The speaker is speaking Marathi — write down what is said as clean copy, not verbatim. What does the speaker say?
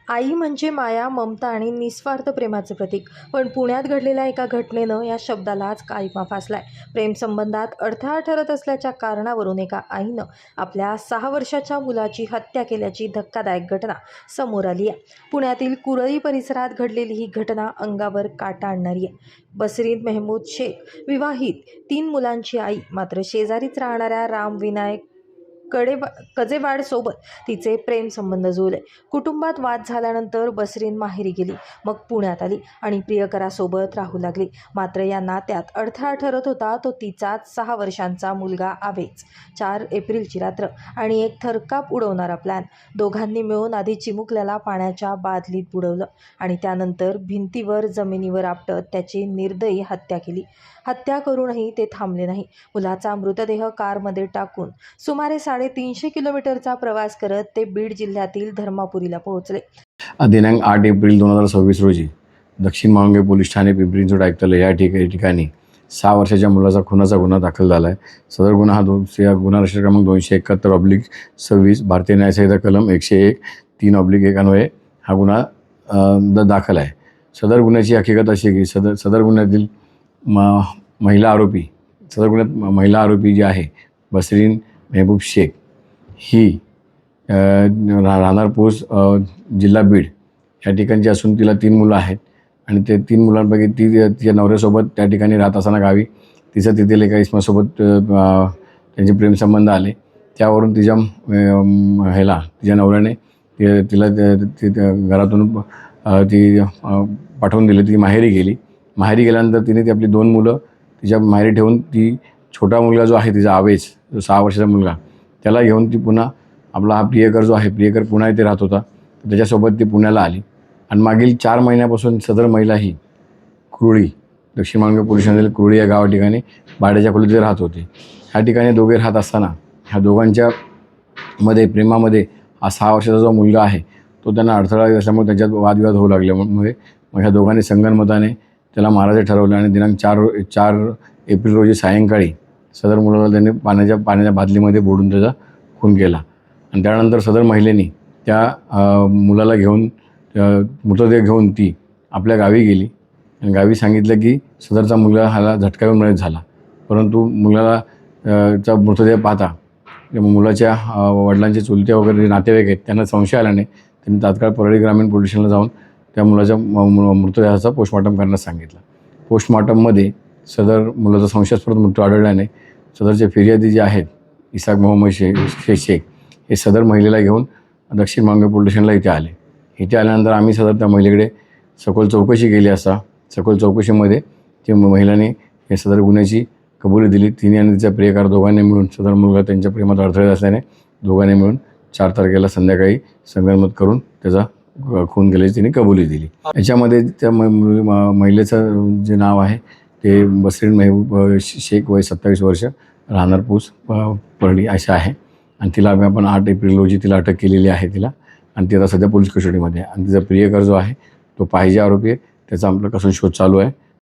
आई म्हणजे माया, ममता आणि निस्वार्थ प्रेमाचे प्रतीक. पण पुण्यात घडलेल्या एका घटनेनं या शब्दालाच काळिमा फासलाय. प्रेमसंबंधात अडथळा ठरत असल्याच्या कारणावरून एका आईनं आपल्या 6 वर्षाच्या मुलाची हत्या केल्याची धक्कादायक घटना समोर आली आहे. पुण्यातील कुरळी परिसरात घडलेली ही घटना अंगावर काटा आणणारी आहे. बसरीन मेहमूद शेख विवाहित 3 मुलांची आई, मात्र शेजारीच राहणाऱ्या राम विनायक कजेवाड सोबत तिचे प्रेम संबंध जुळले. कुटुंबात वाद झाल्यानंतर बसरीन माहेरी गेली, मग पुण्यात आली आणि प्रियकरासोबत राहू लागली. मात्र या नात्यात अडथळा ठरत होता तो तिचाच 6 वर्षांचा मुलगा आवेज. 4 एप्रिलची रात्र आणि एक थरकाप उडवणारा प्लॅन. दोघांनी मिळून आधी चिमुकल्याला पाण्याच्या बादलीत बुडवलं आणि त्यानंतर भिंतीवर जमिनीवर आपटत त्याची निर्दयी हत्या केली. हत्या करूनही ते थांबले नाही. मुलाचा मृतदेह कारमध्ये टाकून सुमारे 350 किलोमीटरचा प्रवास करत ते बीड जिल्ह्यातील धर्मापुरीला पोहोचले. दिनांक 8 एप्रिल 2026 रोजी दक्षिण माळुंगे पोलीस ठाणे पिंपरी चिंचवड आयुक्तालय या ठिकाणी 6 वर्षाच्या मुलाचा खुनाचा गुन्हा दाखल झाला आहे. सदर गुन्हा हा गुन्हा रजिस्टर क्रमांक 271/26 भारतीय न्यायसंहिता कलम 101 3/1 अन्वये हा गुन्हा दाखल आहे. सदर गुन्ह्याची हकीकत अशी की सदर गुन्ह्यातील महिला आरोपी जी आहे बसरीन मेहबूब शेख ही राहणार पोस्ट जिल्हा बीड या ठिकाणची असून तिला 3 मुलं आहेत आणि ते 3 मुलांपैकी ती तिच्या नवऱ्यासोबत त्या ठिकाणी राहत असताना गावी तिचं तेथील एका इसमासोबत त्यांचे प्रेमसंबंध आले. त्यावरून तिच्या नवऱ्याने तिला घरातून ती पाठवून दिली. ती माहेरी गेली. माहेरी गेल्यानंतर तिने ती आपली 2 मुलं तिच्या माहेरी ठेवून ती छोटा मुलगा जो आहे तिचा आवेश, जो 6 वर्षाचा मुलगा, त्याला घेऊन ती पुन्हा आपला हा प्रियकर जो आहे, प्रियकर पुन्हा इथे राहत होता, त्याच्यासोबत ती पुण्याला आली. आणि मागील 4 महिन्यापासून सदर महिला ही कुरळी, दक्षिण माळुंगे पोलीस ठाण्यातील कुरळी या गावा ठिकाणी भाड्याच्या खोलीत राहत होते. ह्या ठिकाणी दोघे राहत असताना ह्या दोघांच्या प्रेमामध्ये हा 6 वर्षाचा जो मुलगा आहे तो त्यांना अडथळा असल्यामुळे त्यांच्यात वादविवाद होऊ लागल्यामुळे मग ह्या दोघांनी संगनमताने त्याला मारायचे ठरवले आणि दिनांक 4 एप्रिल रोजी सायंकाळी सदर मुलाला त्यांनी पाण्याच्या बादलीमध्ये बुडून त्याचा खून केला. आणि त्यानंतर सदर महिलेने त्या मुलाला घेऊन मृतदेह घेऊन ती आपल्या गावी गेली आणि गावी सांगितलं की सदरचा मुलगा ह्याला झटका येऊन मृत झाला. परंतु मुलाला चा मृतदेह पाहता मुलाच्या वडिलांचे चुलते वगैरे जे नातेवाईक आहेत त्यांना संशय आल्याने त्यांनी तात्काळ परळी ग्रामीण पोलीस स्टेशनला जाऊन त्या मुलाच्या मृतदेहाचा पोस्टमॉर्टम करण्यास सांगितलं. पोस्टमॉर्टममध्ये सदर मुलाचा संशयास्पद मृत्यू आढळल्याने सदरचे फिर्यादी जे आहेत इसाक मोहम्मद शेख हे सदर महिलेला घेऊन दक्षिण माळुंगे पोलीस स्टेशनला इथे आले. इथे आल्यानंतर आम्ही सदर त्या महिलेकडे सखोल चौकशी केली असता सखोल चौकशीमध्ये ती महिलाने हे सदर गुन्ह्याची कबुली दिली. तिने आणि तिच्या प्रियकर दोघांनी मिळून सदर मुलगा त्यांच्या प्रेमात अडथळे असल्याने दोघांनी मिळून 4 तारखेला संध्याकाळी संगनमत करून त्याचा खून केल्याची तिने कबुली दिली. याच्यामध्ये त्या महिलेचं जे नाव आहे ते बसरीन मेहबूब शेख, वय 27 वर्ष, राहणार पोस्ट परळी अशा आहे. आणि तिला आपण 8 एप्रिल रोजी तिला अटक केलेली आहे तिला. आणि ती आता सध्या पोलीस कस्टडीमध्ये आहे. आणि तिचा प्रियकर जो आहे तो पाहिजे आरोपी आहे. त्याचा आपला कसून शोध चालू आहे.